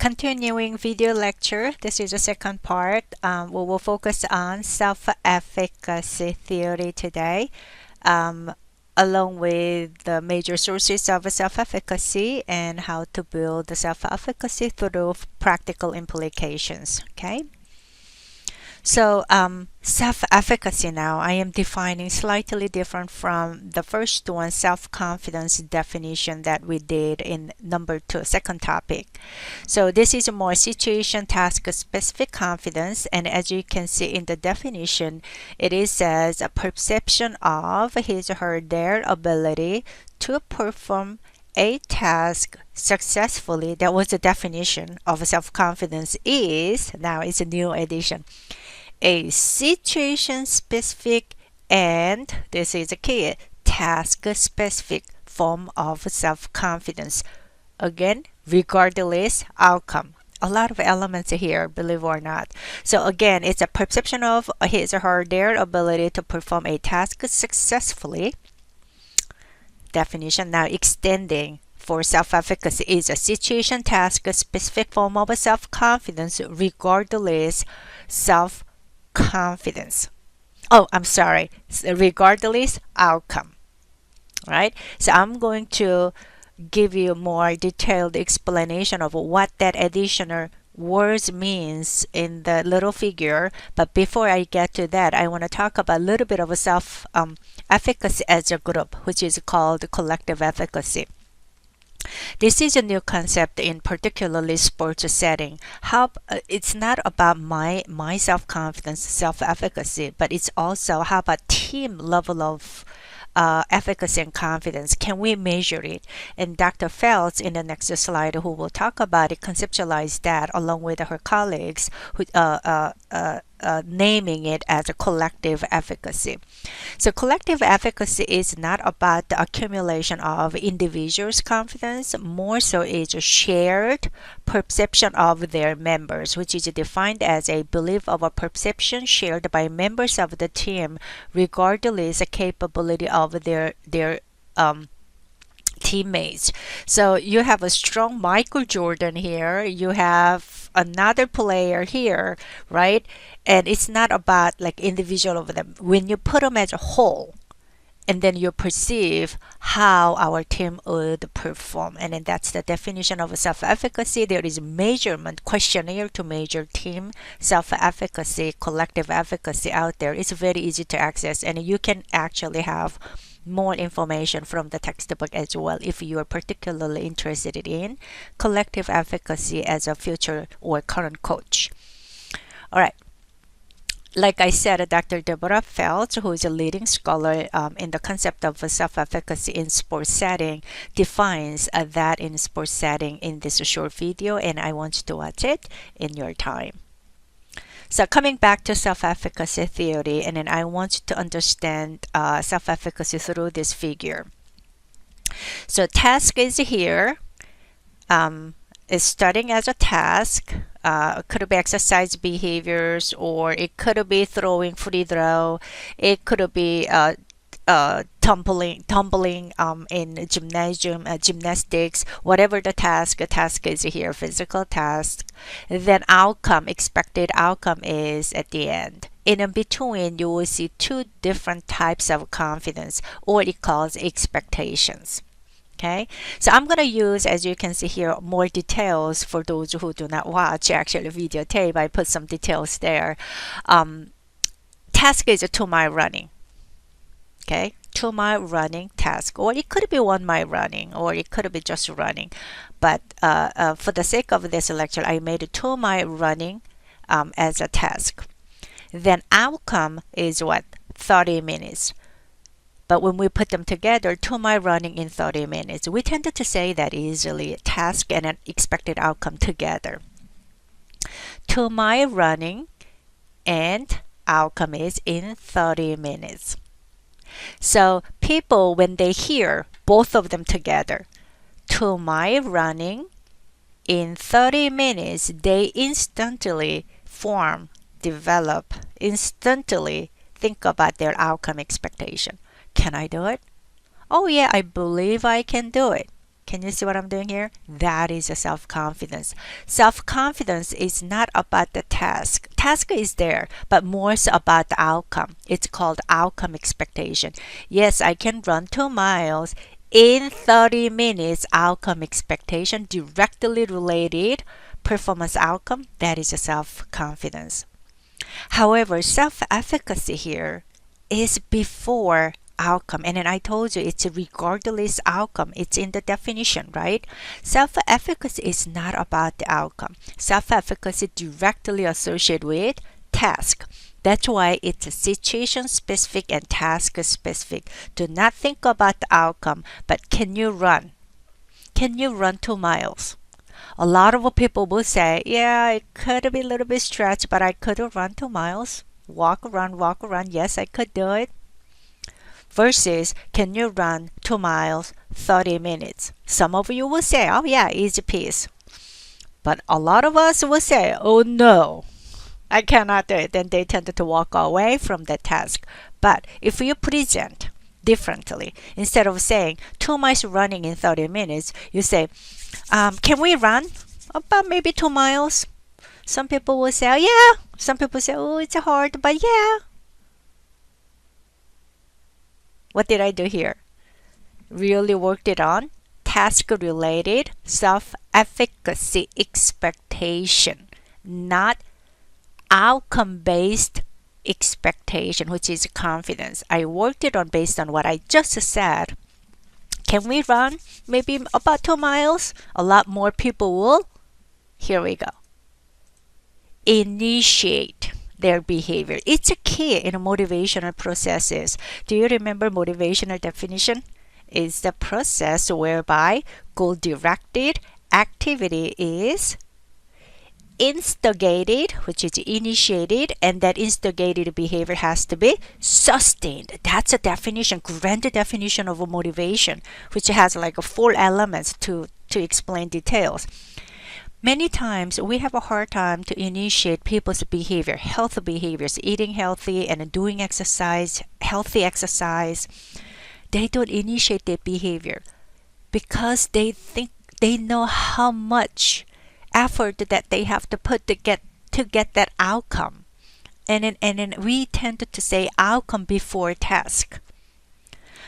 Continuing video lecture. This is the second part. We will focus on self-efficacy theory today, along with the major sources of self-efficacy and how to build the self-efficacy through practical implications. Okay. So self-efficacy now, I am defining slightly different from the first one, self-confidence definition that we did in number 2, second topic. So this is a more situation, task specific confidence, and as you can see in the definition, it is says a perception of his or her their ability to perform a task successfully. That was the definition of self-confidence is, now it's a new edition, a situation-specific and, this is a key, task-specific form of self-confidence. Again, regardless outcome. A lot of elements here, believe it or not. So again, it's a perception of his or her their ability to perform a task successfully. Definition now extending for self-efficacy is a situation, task, specific form of self-confidence regardless self-confidence. Oh, I'm sorry, regardless outcome. Right? So I'm going to give you more detailed explanation of what that additional words means in the little figure. But before I get to that, I want to talk about a little bit of a self-efficacy as a group, which is called collective efficacy. This is a new concept in particularly sports setting. It's not about my self-confidence, self-efficacy, but it's also how about team level of efficacy and confidence. Can we measure it? And Dr. Feltz in the next slide, who will talk about it, conceptualized that along with her colleagues, who, naming it as a collective efficacy. So collective efficacy is not about the accumulation of individuals' confidence, more so it's a shared perception of their members, which is defined as a belief of a perception shared by members of the team regardless the capability of their teammates. So you have a strong Michael Jordan here, you have another player here, right? And it's not about like individual of them. When you put them as a whole, and then you perceive how our team would perform. And then that's the definition of self-efficacy. There is measurement, questionnaire to measure team self-efficacy, collective efficacy out there. It's very easy to access, and you can actually have more information from the textbook as well if you are particularly interested in collective efficacy as a future or current coach. All right. Like I said, Dr. Deborah Feltz, who is a leading scholar in the concept of self-efficacy in sports setting, defines that in sports setting in this short video, and I want you to watch it in your time. So coming back to self-efficacy theory, and then I want you to understand self-efficacy through this figure. So task is here. Is starting as a task. Could be exercise behaviors, or it could be throwing free throw. It could be tumbling in gymnastics, whatever the task is here, physical task. Then outcome, expected outcome is at the end. In between, you will see two different types of confidence, or it calls expectations. Okay, so I'm going to use, as you can see here, more details for those who do not watch actually videotape. I put some details there. Task is a 2-mile running. Okay, 2-mile running task, or it could be 1-mile running, or it could be just running. But for the sake of this lecture, I made a 2-mile running as a task. Then outcome is what? 30 minutes. But when we put them together, 2-mile running in 30 minutes, we tended to say that easily, task and an expected outcome together. 2-mile running and outcome is in 30 minutes. So people, when they hear both of them together, 2-mile running in 30 minutes, they instantly instantly think about their outcome expectation. Can I do it? Oh yeah, I believe I can do it. Can you see what I'm doing here? That is a self-confidence. Self-confidence is not about the task. Task is there, but more so about the outcome. It's called outcome expectation. Yes, I can run 2 miles in 30 minutes. Outcome expectation directly related performance outcome. That is a self-confidence. However, self-efficacy here is before outcome. And then I told you it's a regardless outcome. It's in the definition, right? Self-efficacy is not about the outcome. Self-efficacy directly associated with task. That's why it's situation specific and task specific. Do not think about the outcome, but can you run? Can you run 2 miles? A lot of people will say, yeah, it could be a little bit stretched, but I could run 2 miles. Walk around. Yes, I could do it. Versus, can you run 2 miles, 30 minutes? Some of you will say, oh yeah, easy piece. But a lot of us will say, oh no, I cannot do it. Then they tend to walk away from the task. But if you present differently, instead of saying 2 miles running in 30 minutes, you say, can we run about maybe 2 miles? Some people will say, oh, yeah. Some people say, oh, it's hard, but yeah. What did I do here? Really worked it on task-related self-efficacy expectation, not outcome-based expectation, which is confidence. I worked it on based on what I just said. Can we run maybe about 2 miles? A lot more people will. Here we go. Initiate their behavior. It's a key in motivational processes. Do you remember motivational definition? It's the process whereby goal-directed activity is instigated, which is initiated, and that instigated behavior has to be sustained. That's a definition, grand definition of a motivation, which has like 4 elements to explain details. Many times we have a hard time to initiate people's behavior, health behaviors, eating healthy and doing exercise, healthy exercise. They don't initiate their behavior because they think they know how much effort that they have to put to get that outcome. And then we tend to say outcome before task.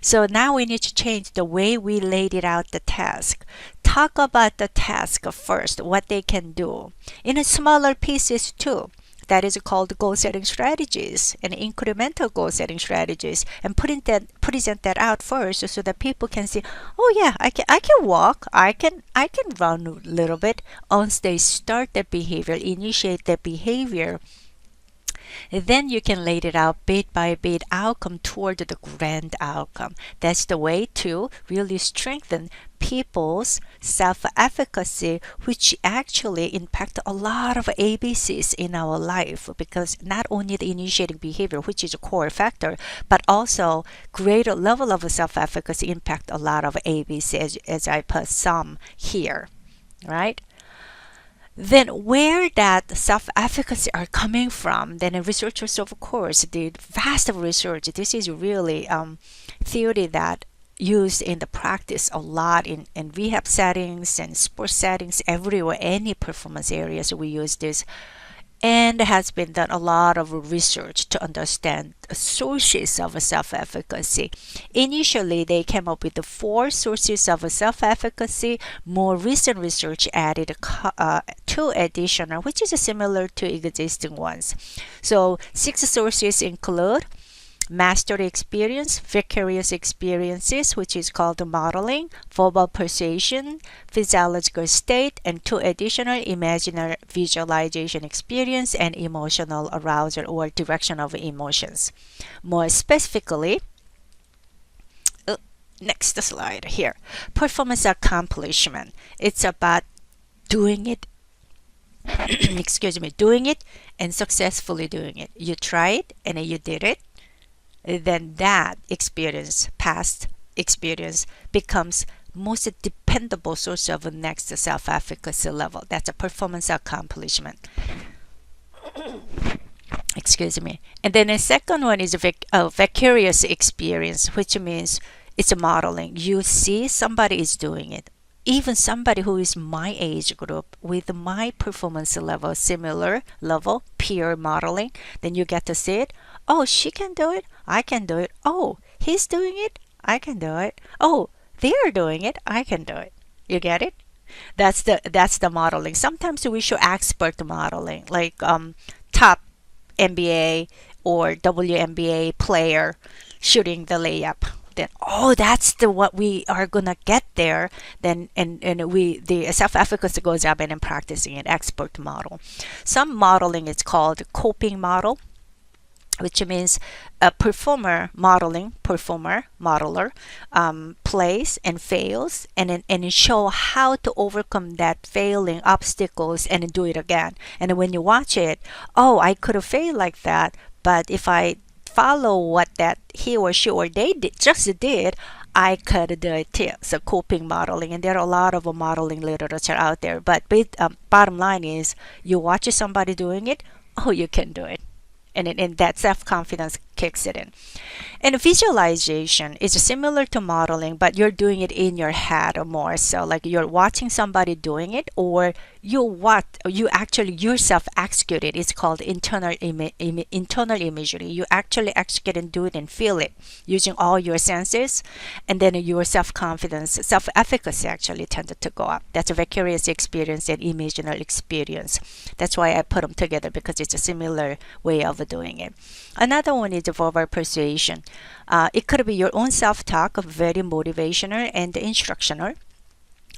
So now we need to change the way we laid it out the task. Talk about the task first, what they can do. In smaller pieces too. That is called goal setting strategies and incremental goal setting strategies. And present that out first so that people can see, oh yeah, I can walk, I can run a little bit. Once they start the behavior, initiate the behavior, then you can lay it out bit by bit outcome toward the grand outcome. That's the way to really strengthen people's self-efficacy, which actually impact a lot of ABCs in our life, because not only the initiating behavior, which is a core factor, but also greater level of self-efficacy impact a lot of ABC, as I put some here, right? Then where that self-efficacy are coming from, then researchers of course did vast research. This is really theory that used in the practice a lot in rehab settings and sports settings, everywhere, any performance areas we use this. And there has been done a lot of research to understand the sources of self-efficacy. Initially, they came up with the 4 sources of self-efficacy. More recent research added 2 additional, which is similar to existing ones. So 6 sources include mastery experience, vicarious experiences, which is called modeling, verbal persuasion, physiological state, and 2 additional imaginary visualization experience and emotional arousal or direction of emotions. More specifically, next slide here, performance accomplishment. It's about doing it excuse me, doing it and successfully doing it. You try it and you did it. Then that experience, past experience, becomes most dependable source of next self-efficacy level. That's a performance accomplishment. Excuse me. And then the second one is a vicarious experience, which means it's a modeling. You see somebody is doing it. even somebody who is my age group with my performance level, similar level, peer modeling, then you get to see it. Oh, she can do it. I can do it. Oh, he's doing it. I can do it. Oh, they're doing it. I can do it. You get it? That's the modeling. Sometimes we show expert modeling, like top NBA or WNBA player shooting the layup. Then oh, that's the what we are gonna get there. Then and we the self-efficacy goes up and then practicing an expert model. Some modeling is called coping model, which means a performer modeler plays and fails and it show how to overcome that failing obstacles and do it again. And when you watch it, oh, I could have failed like that, but if I follow what that he or she or they just did, I could do it too. So coping modeling, and there are a lot of modeling literature out there. But bottom line is, you watch somebody doing it, oh, you can do it, and that self-confidence kicks it in. And visualization is similar to modeling, but you're doing it in your head or more. So like you're watching somebody doing it, or you actually yourself execute it. It's called internal imagery. You actually execute and do it and feel it using all your senses, and then your self-confidence, self-efficacy actually tended to go up. That's a vicarious experience and imaginal experience. That's why I put them together, because it's a similar way of doing it. Another one is verbal persuasion. It could be your own self-talk, very motivational and instructional,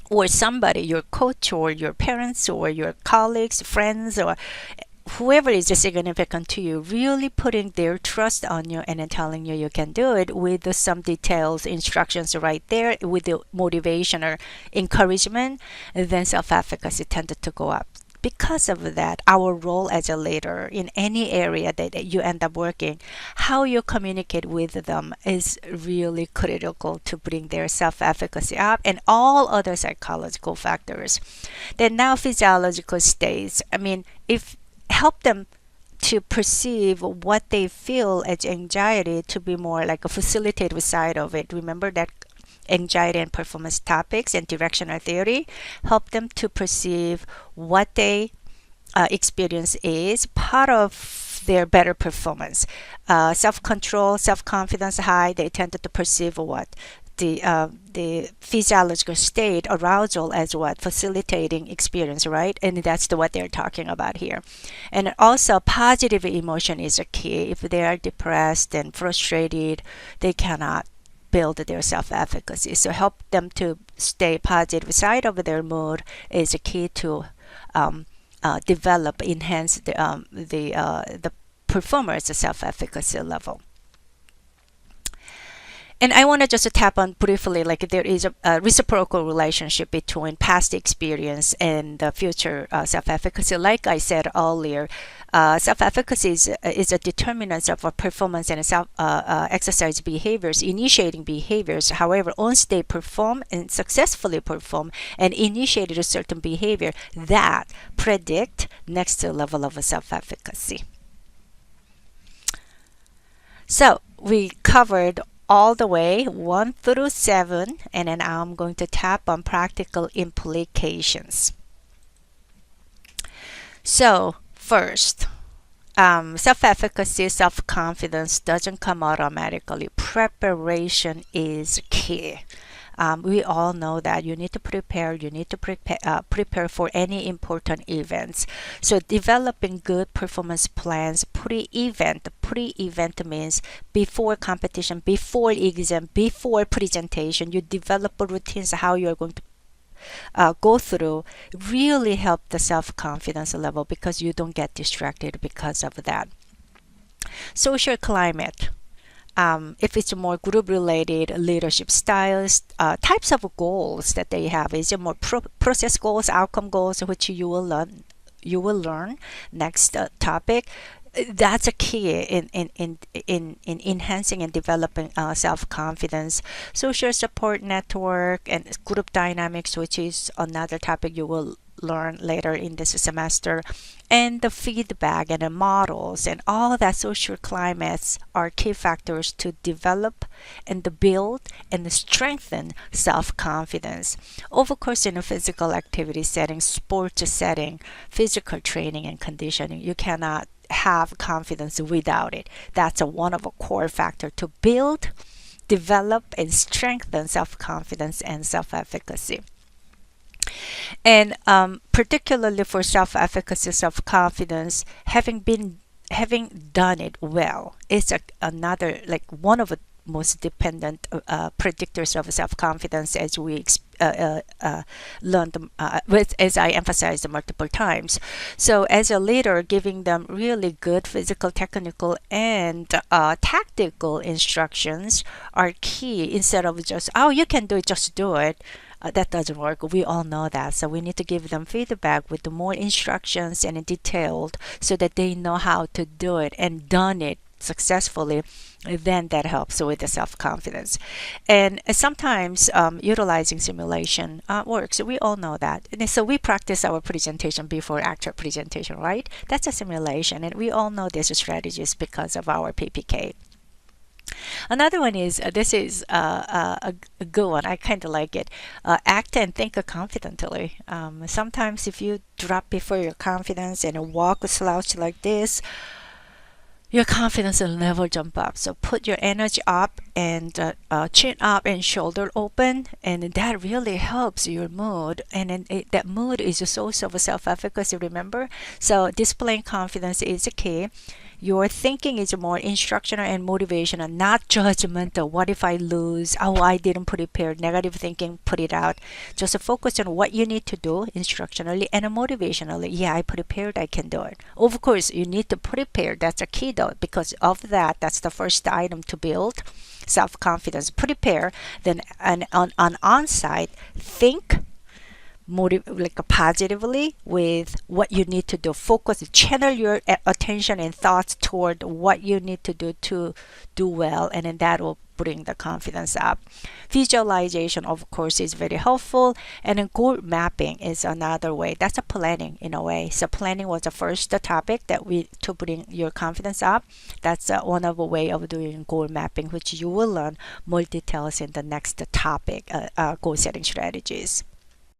or somebody, your coach or your parents or your colleagues, friends, or whoever is significant to you, really putting their trust on you and then telling you you can do it with some details, instructions right there, with the motivational encouragement, then self-efficacy tended to go up. Because of that, our role as a leader in any area that you end up working, how you communicate with them is really critical to bring their self-efficacy up and all other psychological factors. Then now physiological states. I mean, if help them to perceive what they feel as anxiety to be more like a facilitative side of it. Remember that anxiety and performance topics and directional theory help them to perceive what they experience is part of their better performance. Self-control, self-confidence high, they tended to perceive what the physiological state, arousal, as what facilitating experience, right? And that's what they're talking about here. And also positive emotion is a key. If they are depressed and frustrated, they cannot build their self-efficacy. So help them to stay positive side of their mood is a key to develop, enhance the performer's self-efficacy level. And I want to just tap on briefly, like there is a reciprocal relationship between past experience and the future self-efficacy. Like I said earlier, self-efficacy is a determinant of our performance and exercise behaviors, initiating behaviors. However, once they perform and successfully perform and initiated a certain behavior, that predict next level of self-efficacy. So we covered all the way 1 through 7, and then I'm going to tap on practical implications. So first, self-efficacy, self-confidence doesn't come automatically. Preparation is key. We all know that you need to prepare. You need to prepare for any important events. So developing good performance plans pre-event. Pre-event means before competition, before exam, before presentation. You develop routines how you are going to go through. Really help the self-confidence level, because you don't get distracted because of that. Social climate. If it's more group related, leadership styles, types of goals that they have, is it more process goals, outcome goals, which you will learn next topic. That's a key in enhancing and developing self-confidence. Social support network and group dynamics, which is another topic you will learn later in this semester. And the feedback and the models and all that social climates are key factors to develop and to build and strengthen self-confidence. Of course, in a physical activity setting, sports setting, physical training and conditioning, you cannot have confidence without it. That's one of a core factor to build, develop, and strengthen self-confidence and self-efficacy. And particularly for self-efficacy, self-confidence, having done it well is another, like one of the most dependent predictors of self-confidence, as we learned, as I emphasized multiple times. So as a leader, giving them really good physical, technical, and tactical instructions are key, instead of just, oh, you can do it, just do it. That doesn't work. We all know that. So we need to give them feedback with the more instructions and detailed, so that they know how to do it and done it successfully. Then that helps with the self-confidence. And sometimes utilizing simulation works. We all know that. And so we practice our presentation before actual presentation, right? That's a simulation, and we all know these strategies because of our PPK. Another one is this is a good one. I kind of like it. Act and think confidently. Sometimes if you drop before your confidence and walk slouch like this, your confidence will never jump up. So put your energy up and chin up and shoulder open, and that really helps your mood. And then that mood is a source of self-efficacy, remember? So displaying confidence is the key. Your thinking is more instructional and motivational, not judgmental. What if I lose? Oh, I didn't prepare. Negative thinking, put it out. Just focus on what you need to do instructionally and motivationally. Yeah, I prepared, I can do it. Of course, you need to prepare. That's a key though, because of that, that's the first item to build self-confidence. Prepare, then on-site, think like positively with what you need to do. Focus, channel your attention and thoughts toward what you need to do well, and then that will bring the confidence up. Visualization, of course, is very helpful, and then goal mapping is another way. That's a planning in a way. So planning was the first topic that we to bring your confidence up. That's one of a way of doing goal mapping, which you will learn more details in the next topic, goal setting strategies.